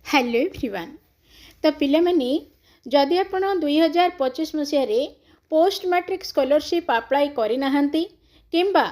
Hello everyone. तो पिले माने जदि आपण 2025 मसीह पोस्ट मैट्रिक स्कॉलरशिप अप्लाई करि नाहंती किंबा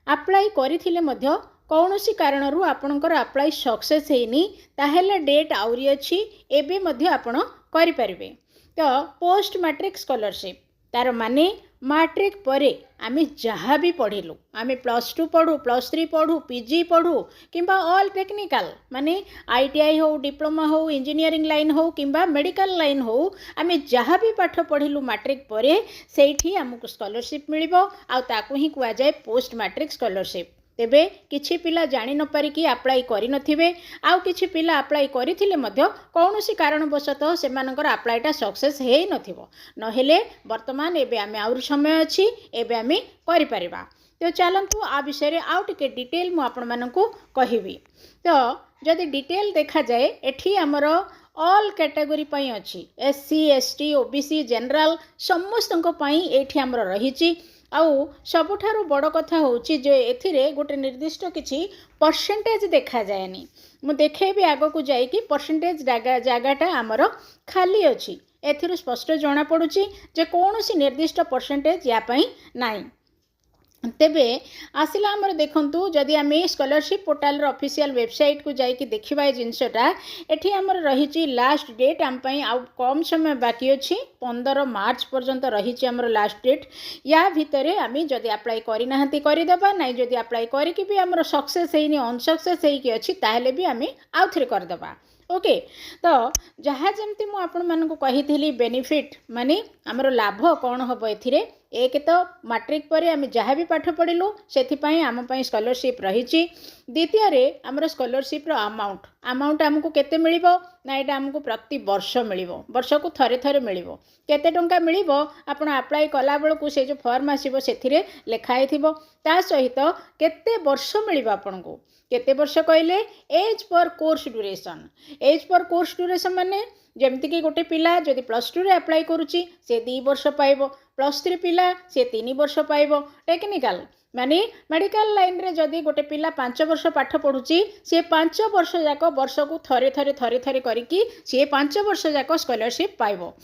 अप्लाई करिथिले मध्य कौनसी कारणरू आपणकर अप्लाई सक्सेस हेनी ताहेले डेट आउरी अछि एबे मध्य आपण करि परिबे। तो पोस्ट मैट्रिक स्कॉलरशिप तार माने मैट्रिक परे आमे जहाँ भी पढ़िलु आमे +2 पढ़ू +3 पढ़ू पीजी पढ़ू किंबा ऑल टेक्निकल माने आईटीआई हो डिप्लोमा हो इंजीनियरिंग लाइन हो किंबा मेडिकल लाइन हो आमे जहाँ भी पाठ पढ़िलु मैट्रिक परे सेठी हमको स्कॉलरशिप मिलिबो आ ताकू ही कुआ जाए पोस्ट मैट्रिक स्कॉलरशिप। तेबे किछि पिला जानि न पारिकी अप्लाई करि नथिबे आउ किछि पिला अप्लाई करिथिले मध्य कौनसी कारणवशतः सेमानकर अप्लाईटा सक्सेस हे नथिबो नहेले वर्तमान एबे आमे आउर समय अछि एबे आमे करि परिबा। तो चलंतु आ विषय रे आउ टिके डिटेल मु आपण मानकू कहिबी। तो जदि डिटेल देखा जाए एठी हमर ऑल कैटेगरी पई अछि एससी एसटी ओबीसी जनरल समस्तनको पई एठी हमर रहिछि। आउ सबुठारु बड़ कथा होची जे एथिरे गोटे निर्दिष्ट किछि परसेंटेज देखा जाएनी। मु देखेबी आगो को जाई कि परसेंटेज जगाटा आमर खाली अछि एथिरु स्पष्ट जना पडुची जे कोनोसी निर्दिष्ट परसेंटेज या पई नाही। तेबे आसिला आमर देखंतु जदि आमे स्कॉलरशिप पोर्टल रो ऑफिशियल वेबसाइट को जाई कि देखिबा ए जिंसटा एठी आमर रहिची लास्ट डेट आम पई आ कम समय बाकी अछि 15 मार्च पर्यंत रहिची आमर लास्ट डेट। या भितरे आमे जदि अप्लाई करि नाहंती करि देबा नै जदि अप्लाई करि कि भी आमर सक्सेस हेनी अनसक्सेस हेई कि अछि ताहेले भी आमे आउथरे कर देबा। ओके। तो जहाँ जमती मु आपण मानकू कहिथिली बेनिफिट माने आमर लाभ कौन हम एथिरे एक तो मैट्रिक पर आम जहाँ भी पाठ पढ़िलु से आम स्कॉलरशिप रही। द्वितीय रे आमर स्कॉलरशिप रो अमाउंट आमको केते मिलिबो ना एटा आमको प्रति वर्ष मिलिबो वर्ष को थरे थरे मिलिबो केते टंका मिलिबो आपण अप्लाई कला बेलू से जो फॉर्म आसीबो सेथिरे लेखाई थिबो ता सहित केते वर्ष मिलिबो आपनको केते वर्ष कहले एज पर कोर्स ड्यूरेशन माने जमती कि गोटे पिला जदि +2 रे अप्लाई करुची से 2 वर्ष पाइबो +3 पिला से 3 वर्ष पाइबो टेक्निकल माने मेडिकल लाइन रे जदि गोटे पिला 5 वर्ष पाठ पढ़ुची से 5 वर्ष जाक वर्ष को थरे थरे करिकी से 5 वर्ष जाक स्कॉलरशिप पाइबो।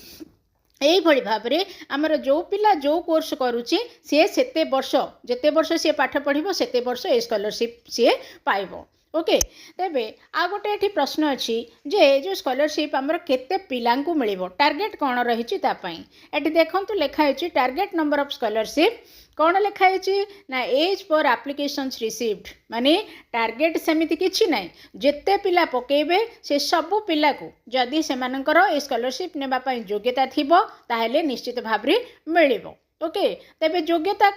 यही भली भाव में आमर जो पिला जो कोर्स करुची सी सेते वर्ष जेते वर्ष सी पाठ पढ़िबो सेते वर्ष ए स्कॉलरशिप सी पाइबो। ओके। तेबे आ गोटे एठी प्रश्न अछि जे जो स्कॉलरशिप आमर केते पिलांकु मिलिबो टार्गेट कोन रहिछि ता पई एठी देखंतु लेखा अछि टार्गेट नंबर ऑफ स्कॉलरशिप कौन लिखाई ना एज पर एप्लिकेशंस रिसीव्ड माने टार्गेट सेमिति किछि नै जेते पिला पकेबे से सब पिला को जदि से मानकर ए स्कॉलरशिप नेबा पई योग्यता थिबो ताहेले निश्चित भाबरे मिलिबो। ओके। तेबे योग्यता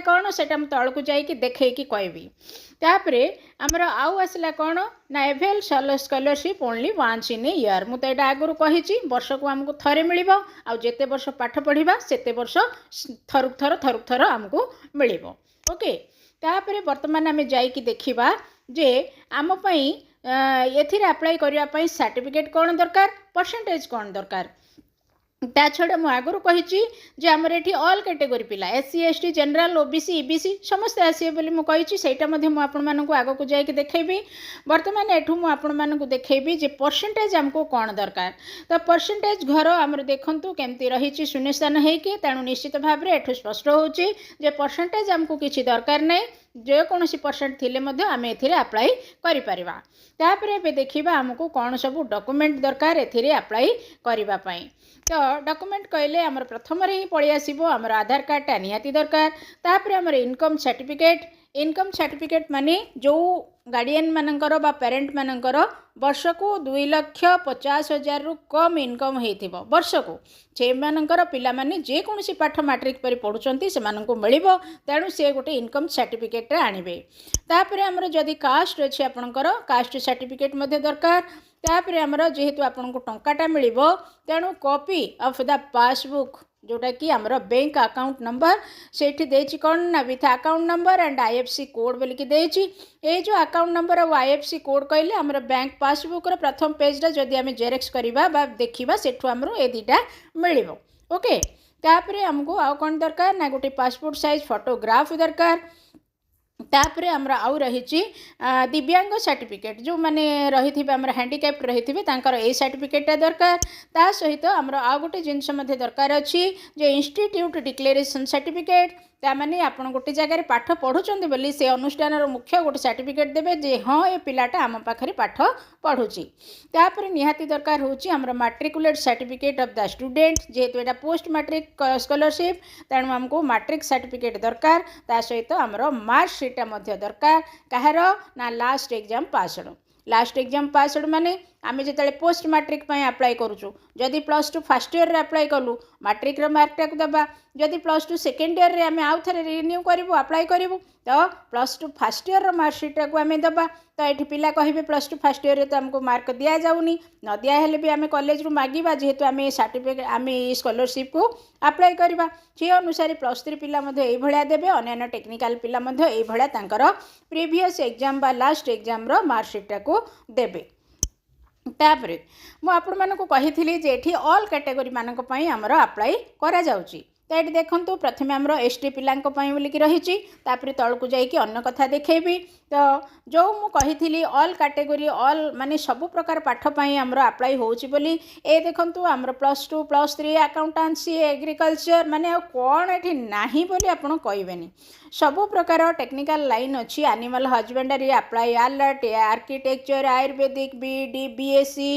कौन सेटा हम तळ को जाई कि देखै कि कहबी। तापरे हमर आउ आसला कौन ना avail scholarship only once in a year मु तो एटा आगुरु कहिछि वर्ष को हमको थरे मिलिबो आ जेते वर्ष पाठ पढ़िबा सेते वर्ष थरुक थर हमको मिलिबो। ओके। तापरे वर्तमान आमे जाई कि देखिबा जे आम पई एथिरे अप्लाई करिया पई सर्टिफिकेट कौन दरकार परसेंटेज कौन दरकार ता छड़ा मु आगुरु कहिछि जे हमर एठी ऑल कैटेगरी पिला SC ST general OBC EBC समस्त आसीए बोली मु कहिछि सेटा मध्ये मु आपण मानकु आगो को जाई कि देखैबी। वर्तमान एठु मु आपण मानकु देखैबी जे परसेंटेज हमको कोन दरकार तो परसेंटेज घर हमर देखंतु केमती रहिछि शून्यस्थान हे कि तेणु निश्चित भाव रे एठु स्पष्ट होछि जे परसेंटेज हमको किछि दरकार नै जे कोनोसी परसेंट थिले मध्ये आमे एथिरे अप्लाई करि परिबा। तापरे बे देखिबा हमको कोन सब डॉक्यूमेंट दरकार एथिरे अप्लाई करिबा पई। तो डॉक्यूमेंट कहले हमर प्रथम रे ही पळि आसीबो हमर आधार कार्ड टा निहाती दरकार तापरे हमर इनकम सर्टिफिकेट माने जो गार्डियन मानकर बा पेरेंट मानकर वर्ष को 2,50,000 रु कम इनकम हेथिबो वर्ष को से मानकर पिला माने जे कोनसी पाठ मैट्रिक पर पढुचंती से माननको मिलिबो तेणु से गोटे इनकम सर्टिफिकेट आनिबे। तापरे हमर जदि कास्ट अछि आपनकर कास्ट सर्टिफिकेट मध्ये दरकार तापरे हमर जेहेतु आपनको टंकाटा मिलिबो तेणु कॉपी ऑफ द पासबुक जोटा कि आमर बैंक अकाउंट नंबर सेठी देछि कोन ना with account number and IFC code बोली कि देछि ए जो अकाउंट नंबर और आईएफसी कोड कहले आमर बैंक पासबुक रो प्रथम पेज रा जदि आमे जेरेक्स करिबा बा देखिबा सेठु हमरो ए दिटा मिलिबो। ओके। तापरे हमको आ कोन दरकार ना गोटे पासपोर्ट साइज फोटोग्राफ दरकार तापर आमर आउ रही दिव्यांग सर्टिफिकेट जो मैंने रही आमर हैंडिकैप्ड रही ए सर्टिफिकेटा दरकार ता सहित आमर आउ गोटे जिनस दरकार अच्छी जो इंस्टीट्यूट डिक्लेरेशन सर्टिफिकेट ताने आप गोटे जगह पाठ पढ़ुं बोली से अनुष्ठान मुख्य गोटे सर्टिफिकेट देवे जे हाँ ये पिलाटा आम पाखे पाठ पढ़ुची तापर निहाती दरकार होची आमर matriculate certificate of the student जेहेतु यहाँ पोस्ट मैट्रिक स्कॉलरशिप तेणु आमको मैट्रिक सर्टिफिकेट दरकार ता सहित आमर मार्कशीटा दरकार कहार ना last exam passed last exam passed माने आमे जिते पोस्ट मैट्रिक अप्लाई करूँ जदि +2 फर्स्ट ईयर अप्लाई कलु मैट्रिक मार्कटा को दबा जदि +2 सेकेंड ईयर रे आमे आउ थे रिन्यू करूँ अप्लाई करूँ तो +2 फर्स्ट ईयर मार्कशीटा को आमे दबा तो ये पिला कहे +2 फर्स्ट ईयर तो आमको मार्क दि जाऊनी न दिहले भी आम कॉलेज रू मागिबा जेहेतु आम सर्टिफिकेट आम स्कॉलरशिप को अप्लाई करवा से अनुसार +3 पिला ये देवे अन्य टेक्निकल पिला ये प्रीवियस एग्जाम बा लास्ट एग्जाम रो मार्कशीटा को देवे तापर मुझे कही ऑल कैटेगरी मानक आमर अप्लाई करा जाउची तो ये देखूँ प्रथम आमर एसटी पिला बोलिकी रही तौक जाकि अन्न कथा देखेबी तो जो मुझे ऑल कैटेगरी ऑल माने सबु प्रकार पाठपाई आमर अप्लाई होची बोली ए देखूँ आमर +2 +3 अकाउंटेंसी एग्रीकल्चर माने कौन ये नाही बोली आपड़ कहबेनी सबु प्रकार टेक्निकल लाइन अच्छी animal husbandry apply alert architecture Ayurvedic BD BSc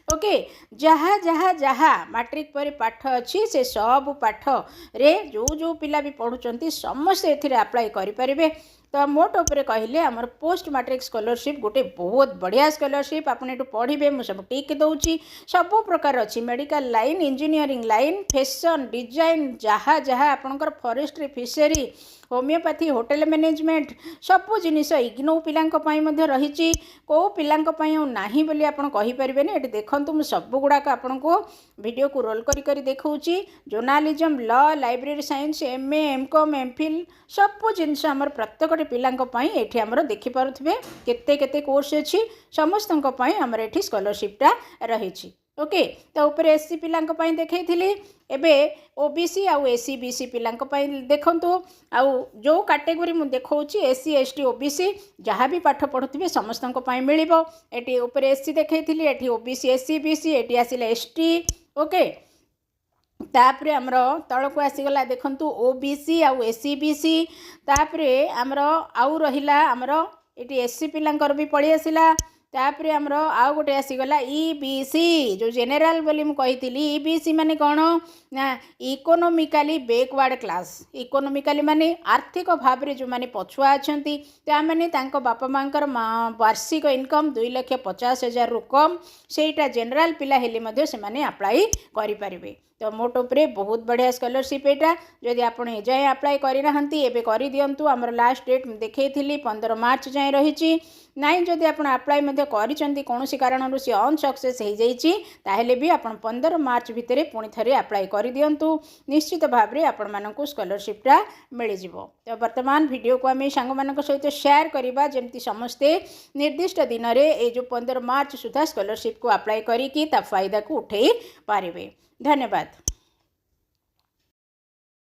okay जहाँ जहाँ जहाँ मैट्रिक पर पाठ अच्छी से सब पाठ रे जो जो पिला भी पढ़ुंट समस्ते एथिरे अप्लाई करें तो मोट उपर कहले आमर पोस्ट मैट्रिक स्कॉलरशिप गोटे बहुत बढ़िया स्कॉलरशिप आपने पढ़े मुझे सब टिक दूची सब प्रकार अच्छी medical line engineering line fashion design जहाँ जहाँ आपणकर forestry fishery homeopathy hotel management सबू जिनिस इग्नोउ पिला रही कौ पिला नाही बोली आप कहींपारे ये देखूँ मुझे सबू गुड़ाक आपण को वीडियो को रोल करी देखी journalism law library science MA MCom MPhil सबू जिनस आमर प्रत्येक पिलांई ये आमर देखिपे केते केते कोर्स अच्छी समस्त आमर ये स्कॉलरशिपटा रही ओके तो ऊपर एससी पिलांई देखी एबे ओबीसी आउ एससी बीसी पिलांई देखंतु आउ जो कैटेगरी मु देखौची एससी एसटी ओबीसी जहाँ भी पाठ पढ़ुथिबे समस्त मिलिबो एटी ऊपर एससी देखैथिली एटी ओबीसी एससी बीसी एटी आसिला एसटी ओके तापरे आमर तलक आसीगला देखंतु ओबीसी आउ एससी बीसी तापरे आमर आउ रहिला आमर एटी एससी पिलांकर भी पड़ी आसिला तापरे आमर आउ गोटे आसीगला ईबीसी जो जेनेराल बोली मुझे कही ईबीसी माने कौन ना इकोनोमिकली बैकवर्ड क्लास इकोनोमिकली माने आर्थिक भाव में जो माने पछुआ अच्छा ताने बापा माँकर वार्षिक इनकम 2,50,000 रु कम सेटा जेनेराल पिला हेले से माने अप्लाई करें तो मोट उपरे बहुत बढ़िया स्कॉलरशिप यहाँ जदि आप जाए अप्लाई करना एवं कर दिंतु आमर लास्ट डेट देखी 15 मार्च जाए रही नाई जदि आप अप्लाई कर कौन कारण सी अनसक्सेस हो जाइए भी आप 15 मार्च भितर पुणी थे अप्लाई कर दिंतु निश्चित भाव में आपण मानक स्कॉलरशिपटा मिल जाव तो वर्तमान वीडियो को आम सांग मान सहित शेयर करवा जमती समस्ते निर्दिष्ट दिन में ये जो 15 मार्च सुधा स्कॉलरशिप को अप्लाई करी फायदा को उठे पारे धन्यवाद।